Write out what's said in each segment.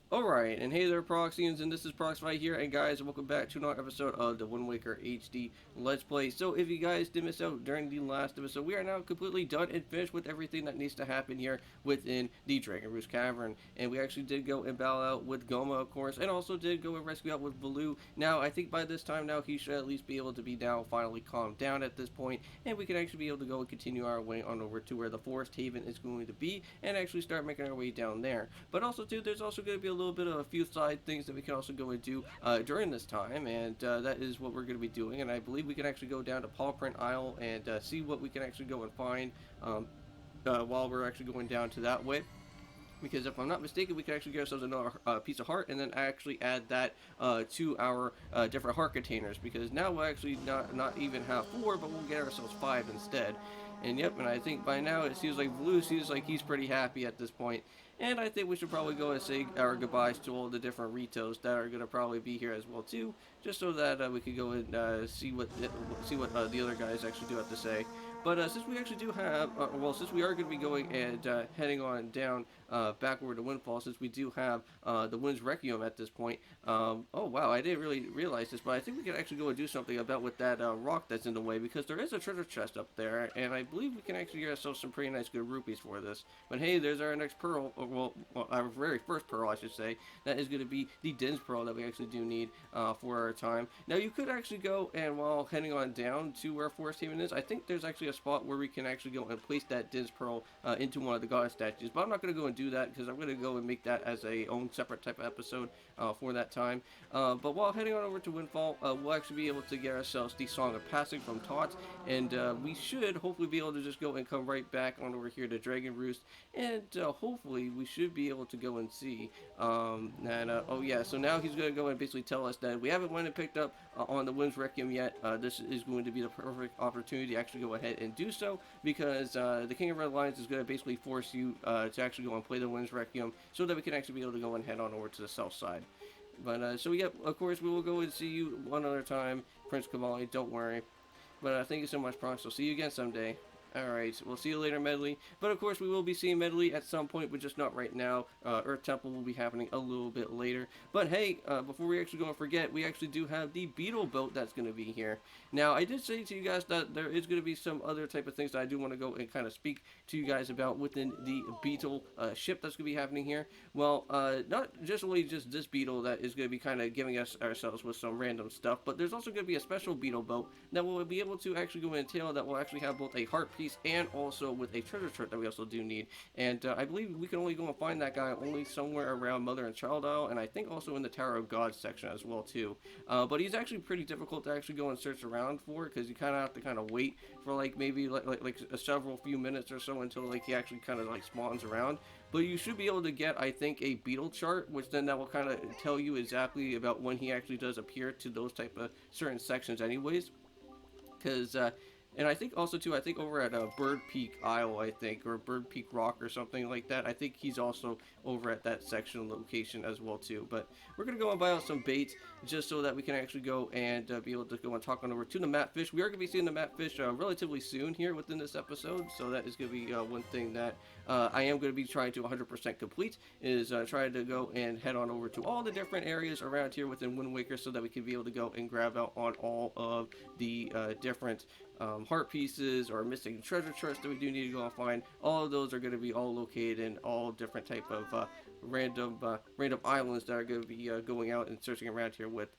Alright, and hey there Proxyians, and this is Proxify here, and guys, welcome back to another episode of the Wind Waker HD Let's Play. So if you guys did miss out during the last episode, we are now completely done and finished with everything that needs to happen here within the Dragon Roost Cavern. And we actually did go and battle out with Goma, of course, and also did go and rescue out with Baloo. Now, I think by this time now, he should at least be able to be now finally calmed down at this point, and we can actually be able to go and continue our way on over to where the Forest Haven is going to be, and actually start making our way down there. But also, too, there's also going to be a little bit of a few side things that we can also go and do during this time, and that is what we're going to be doing. And I believe we can actually go down to Pawprint Isle and see what we can actually go and find while we're actually going down to that way. Because if I'm not mistaken, we can actually get ourselves another piece of heart and then actually add that to our different heart containers. Because now we'll actually not even have 4, but we'll get ourselves 5 instead. And yep, and I think by now it seems like Blue seems like he's pretty happy at this point. And I think we should probably go and say our goodbyes to all the different Ritos that are going to probably be here as well too, just so that we could go and see what the other guys actually do have to say. But since we actually do have, since we are going to be going and heading on down backward to Windfall, since we do have the Wind's Requiem at this point. Oh wow, I didn't really realize this, but I think we can actually go and do something about with that rock that's in the way, because there is a treasure chest up there, and I believe we can actually get ourselves some pretty nice good rupees for this. But hey, there's our next pearl, well our very first pearl I should say. That is going to be the Din's Pearl that we actually do need for our time. Now you could actually go and while heading on down to where Forest Haven is, I think there's actually a spot where we can actually go and place that Din's Pearl into one of the goddess statues, but I'm not going to go and do that because I'm going to go and make that as a own separate type of episode for that time. But while heading on over to Windfall, we'll actually be able to get ourselves the Song of Passing from Tots, and we should hopefully be able to just go and come right back on over here to Dragon Roost, and hopefully we should be able to go and see. Oh yeah, so now he's going to go and basically tell us that we haven't went and picked up on the Wind's Requiem yet. This is going to be the perfect opportunity to actually go ahead and do so, because the King of Red Lions is going to basically force you to actually go and play the Wind's Requiem so that we can actually be able to go and head on over to the south side. But so yeah, of course we will go and see you one other time, Prince Kamali, don't worry. But thank you so much, Prox. I'll see you again someday. Alright, we'll see you later, Medley. But of course, we will be seeing Medley at some point, but just not right now. Earth Temple will be happening a little bit later. But hey, before we actually go and forget, we actually do have the Beetle boat that's going to be here. Now, I did say to you guys that there is going to be some other type of things that I do want to go and kind of speak to you guys about within the Beetle ship that's going to be happening here. Well, not just only just this Beetle that is going to be kind of giving us ourselves with some random stuff, but there's also going to be a special Beetle boat that will be able to actually go and tail that will actually have both a heart piece and also with a treasure chart that we also do need. And I believe we can only go and find that guy only somewhere around Mother and Child Isle, and I think also in the Tower of God section as well too. But he's actually pretty difficult to actually go and search around for, because you kind of have to kind of wait for like maybe like several few minutes or so until like he actually kind of like spawns around. But you should be able to get, I think, a Beetle chart, which then that will kind of tell you exactly about when he actually does appear to those type of certain sections anyways. Because and I think also too, I think over at Bird Peak Isle, I think, or Bird Peak Rock or something like that. I think he's also over at that section location as well too. But we're gonna go and buy out some bait just so that we can actually go and be able to go and talk on over to the Matfish. We are gonna be seeing the Matfish relatively soon here within this episode, so that is gonna be one thing that I am gonna be trying to 100% complete, is trying to go and head on over to all the different areas around here within Wind Waker so that we can be able to go and grab out on all of the different heart pieces or missing treasure chests that we do need to go and find. All of those are going to be all located in all different type of random islands that are going to be going out and searching around here with.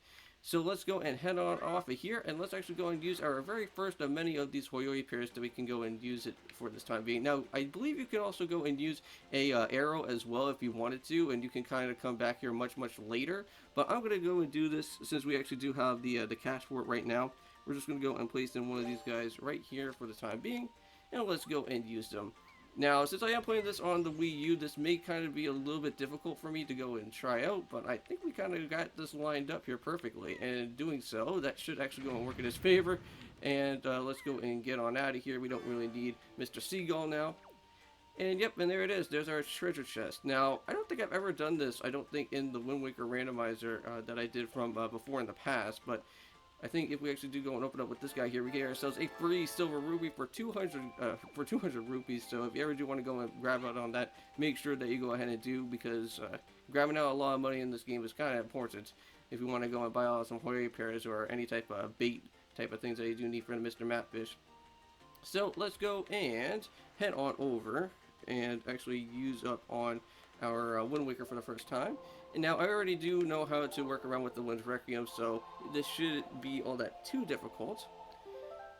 So let's go and head on off of here, and let's actually go and use our very first of many of these Hoyoi pairs that we can go and use it for this time being. Now, I believe you can also go and use a arrow as well if you wanted to, and you can kind of come back here much later. But I'm going to go and do this since we actually do have the cache for it right now. We're just going to go and place in one of these guys right here for the time being, and let's go and use them. Now, since I am playing this on the Wii U, this may kind of be a little bit difficult for me to go and try out, but I think we kind of got this lined up here perfectly, and doing so, that should actually go and work in his favor. And let's go and get on out of here. We don't really need Mr. Seagull now. And yep, and there it is. There's our treasure chest. Now, I don't think I've ever done this, I don't think, in the Wind Waker randomizer that I did from before in the past, but I think if we actually do go and open up with this guy here, we get ourselves a free silver ruby for 200 rupees. So if you ever do want to go and grab out on that, make sure that you go ahead and do, because grabbing out a lot of money in this game is kind of important if you want to go and buy out some hoary pairs or any type of bait type of things that you do need for Mr. Matfish. So let's go and head on over and actually use up on our Wind Waker for the first time. And now I already do know how to work around with the Wind's Requiem, so this shouldn't be all that too difficult.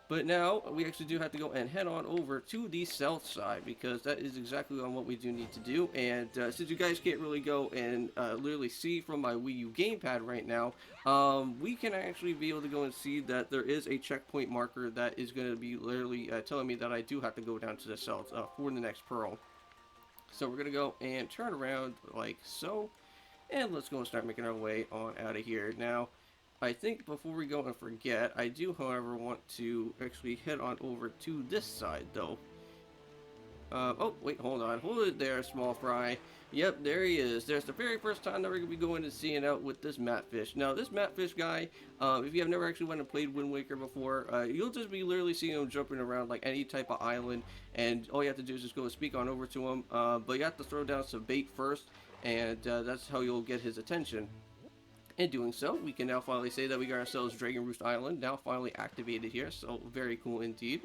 But now we actually do have to go and head on over to the south side, because that is exactly on what we do need to do. And since you guys can't really go and literally see from my Wii U gamepad right now, we can actually be able to go and see that there is a checkpoint marker that is going to be literally telling me that I do have to go down to the south for the next pearl. So we're going to go and turn around like so. And let's go and start making our way on out of here. Now, I think before we go and forget, I do, however, want to actually head on over to this side, though. Oh, wait, hold on. Hold it there, small fry. Yep, there he is. There's the very first time that we're going to be going and seeing out with this Matfish. Now, this Matfish guy, if you have never actually went and played Wind Waker before, you'll just be literally seeing him jumping around like any type of island, and all you have to do is just go and speak on over to him. But you have to throw down some bait first, and that's how you'll get his attention. In doing so, we can now finally say that we got ourselves Dragon Roost Island now finally activated here, so very cool indeed.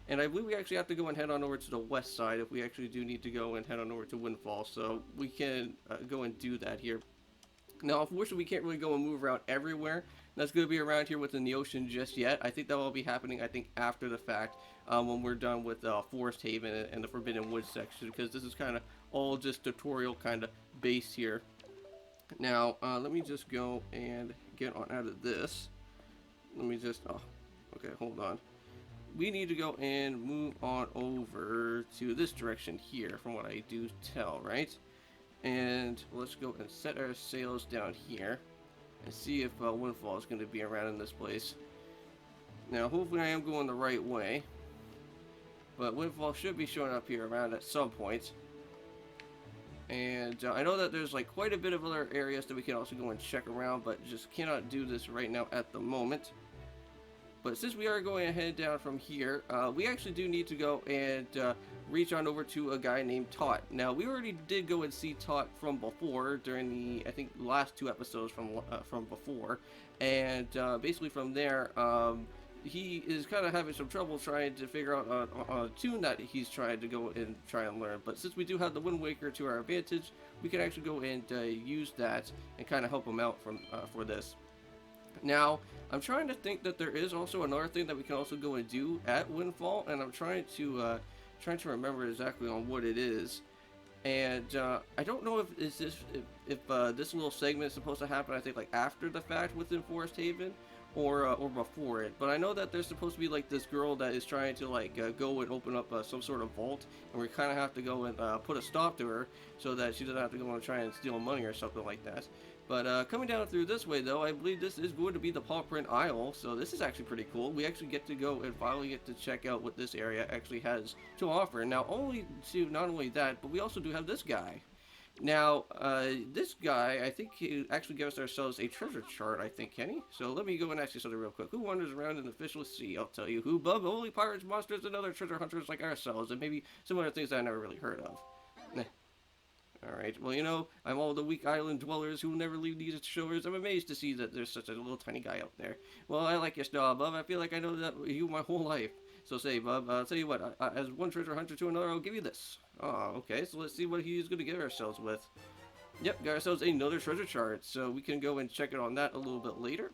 And I believe we actually have to go and head on over to the west side if we actually do need to go and head on over to Windfall, so we can go and do that here. Now, unfortunately, we can't really go and move around everywhere. That's going to be around here within the ocean just yet. I think that will be happening, I think, after the fact, when we're done with Forest Haven and the Forbidden Woods section, because this is kind of all just tutorial kind of base here. Now, let me just go and get on out of this. Let me just, oh, okay, hold on. We need to go and move on over to this direction here, from what I do tell, right? And let's go and set our sails down here and see if Windfall is going to be around in this place. Now, hopefully I am going the right way, but Windfall should be showing up here around at some point. And I know that there's like quite a bit of other areas that we can also go and check around, but just cannot do this right now at the moment. But since we are going ahead down from here, we actually do need to go and reach on over to a guy named Tot. Now, we already did go and see Tot from before during the, I think, last 2 episodes from before. And basically from there, he is kind of having some trouble trying to figure out a tune that he's trying to go and try and learn. But since we do have the Wind Waker to our advantage, we can actually go and use that and kind of help him out for this. Now, I'm trying to think that there is also another thing that we can also go and do at Windfall, and I'm trying to remember exactly on what it is. And I don't know if this little segment is supposed to happen, I think, like after the fact within Forest Haven, or before it. But I know that there's supposed to be like this girl that is trying to like go and open up some sort of vault, and we kind of have to go and put a stop to her so that she doesn't have to go and try and steal money or something like that. But coming down through this way, though, I believe this is going to be the Pawprint Isle, so this is actually pretty cool. We actually get to go and finally get to check out what this area actually has to offer. Now, not only that, but we also do have this guy. Now, this guy, I think he actually gives ourselves a treasure chart, I think, Kenny. So let me go and ask you something real quick. Who wanders around in the fishless sea? I'll tell you who, bub. Only pirates, monsters, and other treasure hunters like ourselves, and maybe some other things that I never really heard of. Alright, well, you know, I'm all the weak island dwellers who will never leave these shores. I'm amazed to see that there's such a little tiny guy out there. Well, I like your style, bub. I feel like I know that you my whole life. So say, bub, I'll tell you what, as one treasure hunter to another, I'll give you this. Oh, okay, so let's see what he's going to get ourselves with. Yep, got ourselves another treasure chart, so we can go and check it on that a little bit later.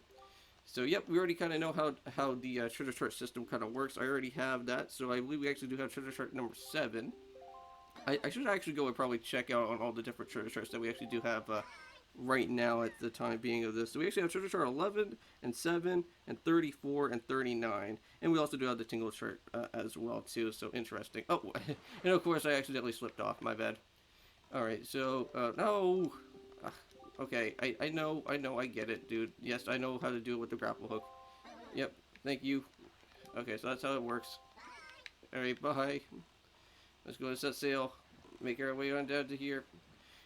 So, yep, we already kind of know how the treasure chart system kind of works. I already have that, so I believe we actually do have treasure chart number 7. I should actually go and probably check out on all the different treasure charts that we actually do have right now at the time being of this. So we actually have treasure chart 11 and 7 and 34 and 39. And we also do have the tingle chart as well too, so interesting. Oh, and of course I accidentally slipped off, my bad. Alright, so, no! Okay, I know, I get it, dude. Yes, I know how to do it with the grapple hook. Yep, thank you. Okay, so that's how it works. Alright, bye. Let's go and set sail, make our way on down to here.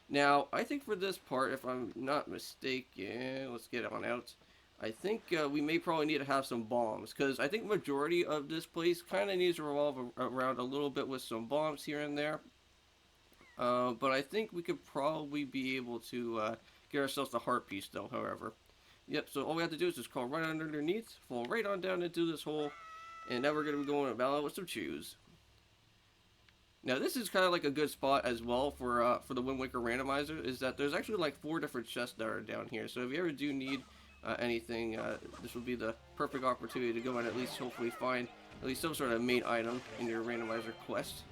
Now, I think for this part, if I'm not mistaken, let's get on out. I think we may probably need to have some bombs, because I think majority of this place kind of needs to revolve around a little bit with some bombs here and there. But I think we could probably be able to get ourselves the heart piece, though, however. Yep, so all we have to do is just crawl right underneath, fall right on down into this hole, and now we're going to be going about with some chews. Now this is kind of like a good spot as well for the Wind Waker randomizer, is that there's actually like 4 different chests that are down here. So if you ever do need anything, this would be the perfect opportunity to go and at least hopefully find at least some sort of main item in your randomizer quest.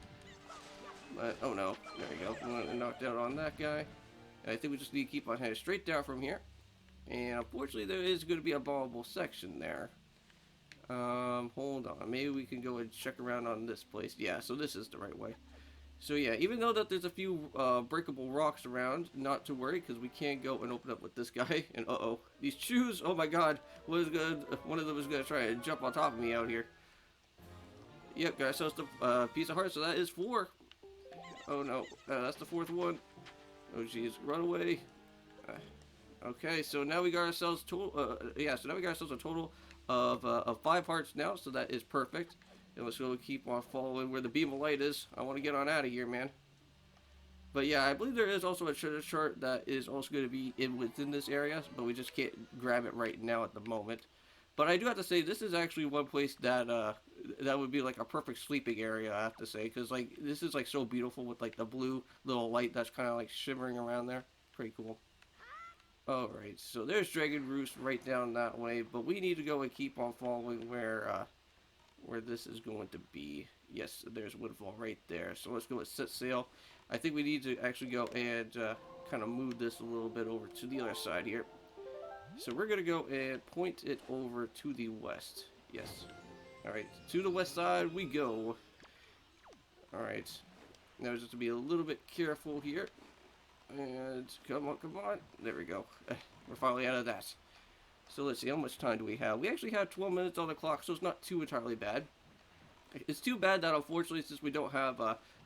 But, oh no, there we go. We want to knock down on that guy. And I think we just need to keep on heading straight down from here. And unfortunately there is going to be a bombable section there. Hold on. Maybe we can go and check around on this place. Yeah, so this is the right way. So yeah, even though that there's a few breakable rocks around, not to worry, because we can't go and open up with this guy. And uh-oh, these chews, oh my god, one of them is going to try and jump on top of me out here. Yep, got ourselves the piece of heart, so that is 4. Oh no, that's the 4th one. Oh jeez, run away. Okay, so now we got ourselves a total of 5 hearts now, so that is perfect. And let's go keep on following where the beam of light is. I want to get on out of here, man. But yeah, I believe there is also a treasure chart that is also going to be within this area, but we just can't grab it right now at the moment. But I do have to say, this is actually one place that that would be like a perfect sleeping area, I have to say, because like this is like so beautiful with like the blue little light that's kind of like shimmering around there. Pretty cool. Alright, so there's Dragon Roost right down that way, but we need to go and keep on following where this is going to be. Yes, there's Woodfall right there. So let's go and set sail. I think we need to actually go and kind of move this a little bit over to the other side here. So we're going to go and point it over to the west. Yes. Alright, to the west side we go. Alright. Now just to be a little bit careful here. And come on, come on. There we go. We're finally out of that. So let's see, how much time do we have? We actually have 12 minutes on the clock, so it's not too entirely bad. It's too bad that unfortunately, since we don't have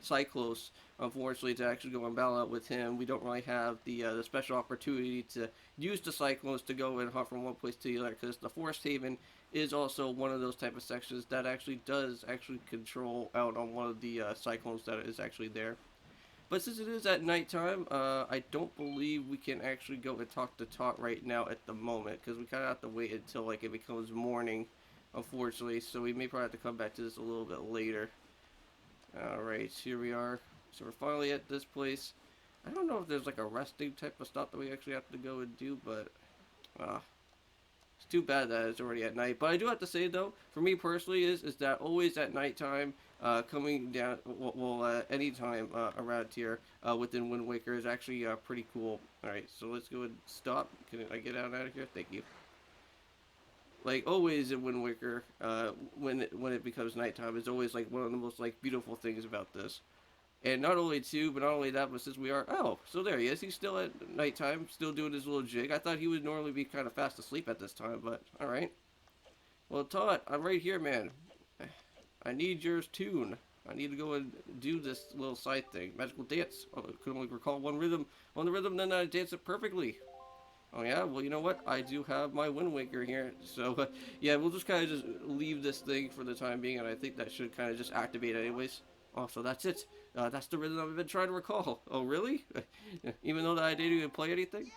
Cyclos, unfortunately, to actually go and battle out with him, we don't really have the special opportunity to use the Cyclones to go and hunt from one place to the other, because the Forest Haven is also one of those type of sections that actually does control out on one of the Cyclones that is actually there. But since it is at nighttime, I don't believe we can actually go and talk to Tot right now at the moment, because we kind of have to wait until like it becomes morning, unfortunately. So we may probably have to come back to this a little bit later. Alright, here we are. So we're finally at this place. I don't know if there's like a resting type of stop that we actually have to go and do, but it's too bad that it's already at night. But I do have to say though, for me personally, is that always at nighttime, coming down, anytime around here within Wind Waker is actually pretty cool. Alright, so let's go and stop. Can I get out of here? Thank you. Like always in Wind Waker, when it becomes nighttime, is always like one of the most like beautiful things about this. And not only that, but since we are, oh, so there he is. He's still at nighttime, still doing his little jig. I thought he would normally be kind of fast asleep at this time, but all right. Well, Todd, I'm right here, man. I need your tune. I need to go and do this little side thing. Magical dance. Oh, I could only recall one rhythm. On the rhythm, then I dance it perfectly. Oh yeah, well you know what? I do have my Wind Waker here. So yeah, we'll just kind of just leave this thing for the time being, and I think that should kind of just activate anyways. Oh, so that's it. That's the rhythm I've been trying to recall. Oh really? Even though that I didn't even play anything?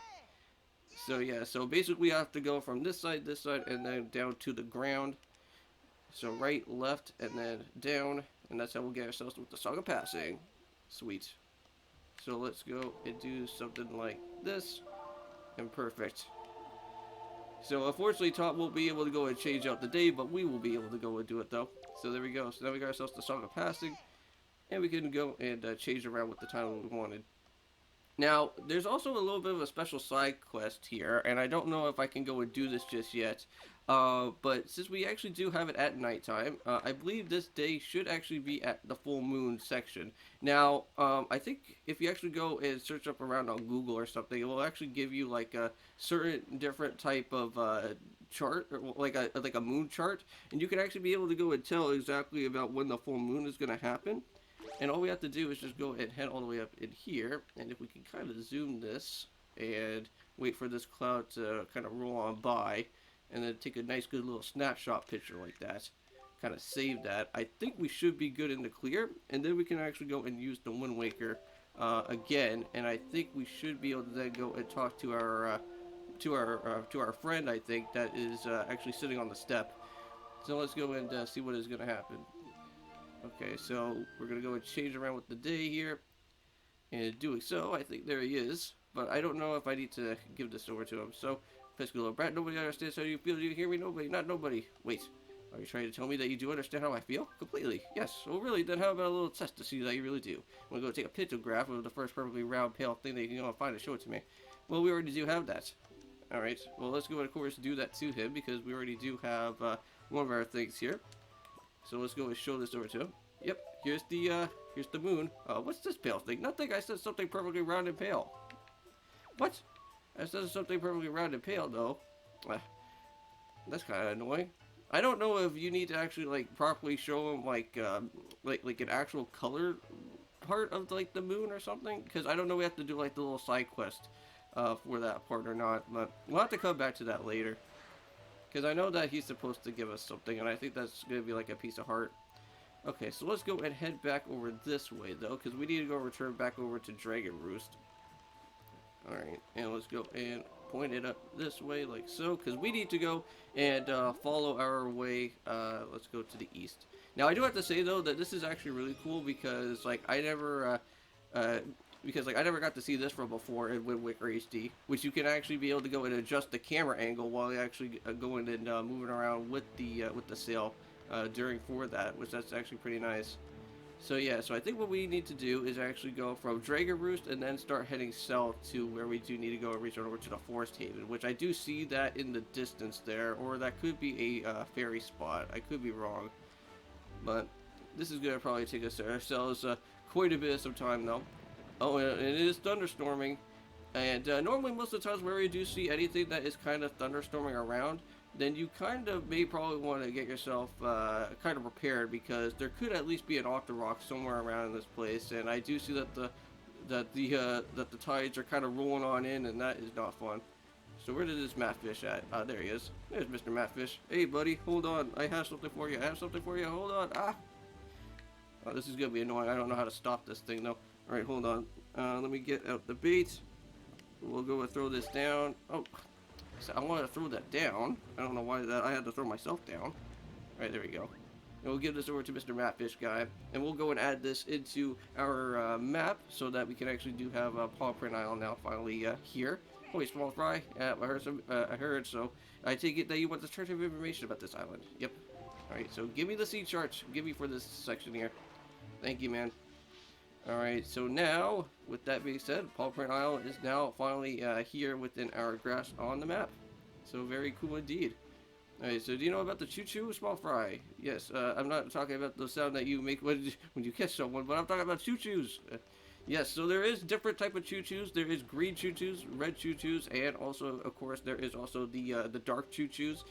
So yeah, so basically we have to go from this side, and then down to the ground. So right, left, and then down, and that's how we'll get ourselves with the Song of Passing. Sweet. So let's go and do something like this, and perfect. So unfortunately, Tot won't be able to go and change out the day, but we will be able to go and do it though. So there we go. So now we got ourselves the Song of Passing, and we can go and change around with the time we wanted. Now, there's also a little bit of a special side quest here, and I don't know if I can go and do this just yet. But since we actually do have it at nighttime, I believe this day should actually be at the full moon section. Now, I think if you actually go and search up around on Google or something, it will actually give you like a certain different type of chart, or like a moon chart, and you can actually be able to go and tell exactly about when the full moon is going to happen. And all we have to do is just go and head all the way up in here, and if we can kind of zoom this and wait for this cloud to kind of roll on by, and then take a nice good little snapshot picture like that. Kind of save that. I think we should be good in the clear, and then we can actually go and use the Wind Waker again, and I think we should be able to then go and talk to our friend, I think, that is actually sitting on the step. So let's go and see what is going to happen. Okay, so we're going to go and change around with the day here. And doing so, I think there he is. But I don't know if I need to give this over to him. So, Pescolo Brat, nobody understands how you feel. Do you hear me? Nobody, not nobody. Wait, are you trying to tell me that you do understand how I feel? Completely. Yes. Well, really, then how about a little test to see that you really do? I'm going to go take a pictograph of the first perfectly round, pale thing that you can go and find and show it to me. Well, we already do have that. Alright, well, let's go and, of course, do that to him because we already do have one of our things here. So let's go and show this over to him. Yep, here's the moon. What's this pale thing? Nothing. I said something perfectly round and pale. What? I said something perfectly round and pale, though. That's kind of annoying. I don't know if you need to actually like properly show him like an actual color part of like the moon or something, because I don't know. We have to do like the little side quest for that part or not. But we'll have to come back to that later, because I know that he's supposed to give us something, and I think that's gonna be like a piece of heart. Okay, so let's go and head back over this way, though, because we need to go return back over to Dragon Roost. Alright, and let's go and point it up this way, like so, because we need to go and follow our way. Let's go to the east. Now, I do have to say, though, that this is actually really cool, because, like, I never got to see this from before in Wind Waker HD, which you can actually be able to go and adjust the camera angle while you're actually going and moving around with the sail. During for that, which that's actually pretty nice. So yeah, so I think what we need to do is actually go from Dragon Roost and then start heading south to where we do need to go and reach over to the Forest Haven, which I do see that in the distance there, or that could be a ferry spot. I could be wrong, but this is gonna probably take us ourselves quite a bit of some time though. Oh, and it is thunderstorming, and normally most of the times where we do see anything that is kind of thunderstorming around, then you kind of may probably want to get yourself kind of prepared, because there could at least be an Octorok somewhere around in this place, and I do see that the tides are kind of rolling on in, and that is not fun. So where did this Matfish at? There he is. There's Mr. Matfish. Hey, buddy, hold on. I have something for you. I have something for you. Hold on. Oh, this is gonna be annoying. I don't know how to stop this thing though. All right, hold on. Let me get out the bait. We'll go and throw this down. Oh. So I wanted to throw that down. I don't know why I had to throw myself down. Alright, there we go. And we'll give this over to Mr. Matfish guy. And we'll go and add this into our map so that we can actually do have Pawprint Isle now finally here. Oh, small fry. Yeah, I heard, so I take it that you want the chart of information about this island. Yep. Alright, so give me the sea charts. Give me for this section here. Thank you, man. Alright, so now, with that being said, Pawprint Isle is now finally here within our grasp on the map. So very cool indeed. Alright, so do you know about the choo-choo, small fry? Yes, I'm not talking about the sound that you make when you catch someone, but I'm talking about choo-choos. Yes, so there is different type of choo-choos. There is green choo-choos, red choo-choos, and also, of course, there is also the dark choo-choos,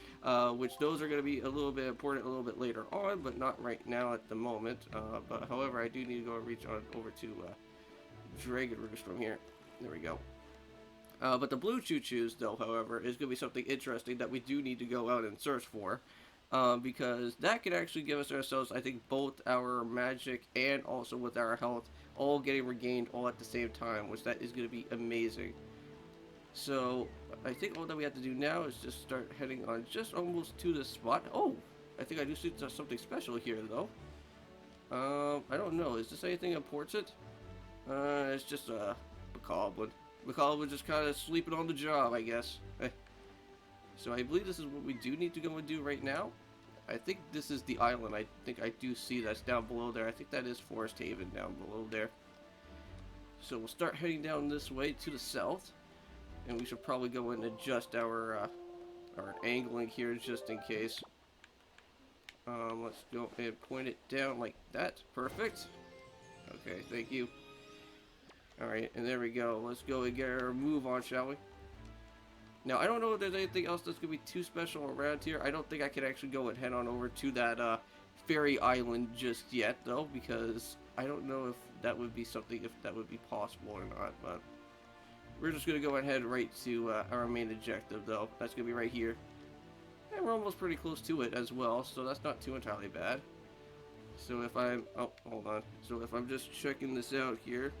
which those are going to be a little bit important a little bit later on, but not right now at the moment. But however, I do need to go and reach on over to Dragon Roost from here. There we go. But the blue choo-choos, though, however, is going to be something interesting that we do need to go out and search for. Because that can actually give us ourselves, I think, both our magic and also with our health all getting regained all at the same time, which that is going to be amazing. So I think all that we have to do now is just start heading on just almost to the spot. Oh, I think I do see something special here, though. I don't know. Is this anything important? It's just a Bokoblin. Bokoblin just kind of sleeping on the job, I guess. So I believe this is what we do need to go and do right now. I think this is the island. I think I do see that's down below there. I think that is Forest Haven down below there. So we'll start heading down this way to the south. And we should probably go and adjust our angling here just in case. Let's go and point it down like that. Perfect. Okay, thank you. Alright, and there we go. Let's go and get our move on, shall we? Now, I don't know if there's anything else that's going to be too special around here. I don't think I can actually go and head on over to that fairy island just yet, though, because I don't know if that would be something, if that would be possible or not, but we're just going to go ahead right to our main objective, though. That's going to be right here. And we're almost pretty close to it as well, so that's not too entirely bad. So if I'm, oh, hold on. So if I'm just checking this out here,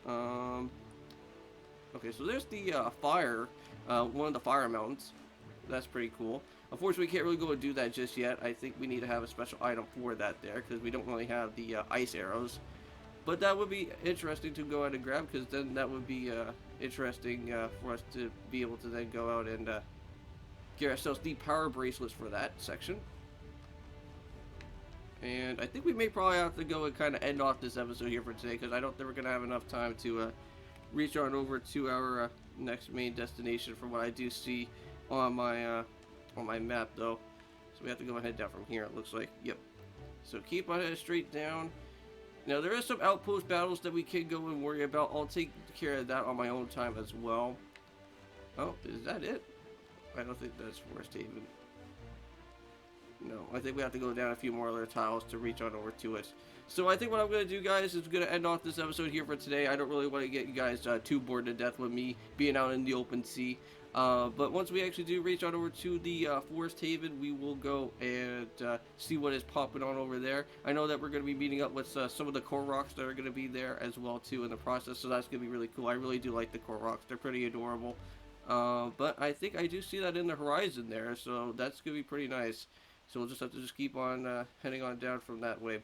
okay, so there's the fire, one of the fire mountains. That's pretty cool. Unfortunately, we can't really go and do that just yet. I think we need to have a special item for that there, because we don't really have the ice arrows. But that would be interesting to go out and grab, because then that would be interesting for us to be able to then go out and get ourselves the power bracelets for that section. And I think we may probably have to go and kind of end off this episode here for today, because I don't think we're going to have enough time to reach on over to our next main destination from what I do see on my map, though. So we have to go ahead down from here, it looks like. Yep. So keep on heading straight down. Now, there is some outpost battles that we can go and worry about. I'll take care of that on my own time as well. Oh, is that it? I don't think that's Forest Haven. No, I think we have to go down a few more other tiles to reach on over to it. So I think what I'm going to do, guys, is going to end off this episode here for today. I don't really want to get you guys too bored to death with me being out in the open sea. But once we actually do reach on over to the Forest Haven, we will go and see what is popping on over there. I know that we're going to be meeting up with some of the core rocks that are going to be there as well, too, in the process. So that's going to be really cool. I really do like the core rocks. They're pretty adorable. But I think I do see that in the horizon there, so that's going to be pretty nice. So we'll just have to keep on heading on down from that way.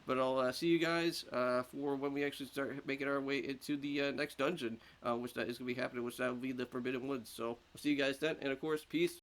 But I'll see you guys for when we actually start making our way into the next dungeon, which that is going to be happening, which that will be the Forbidden Woods. So I'll see you guys then, and of course, peace.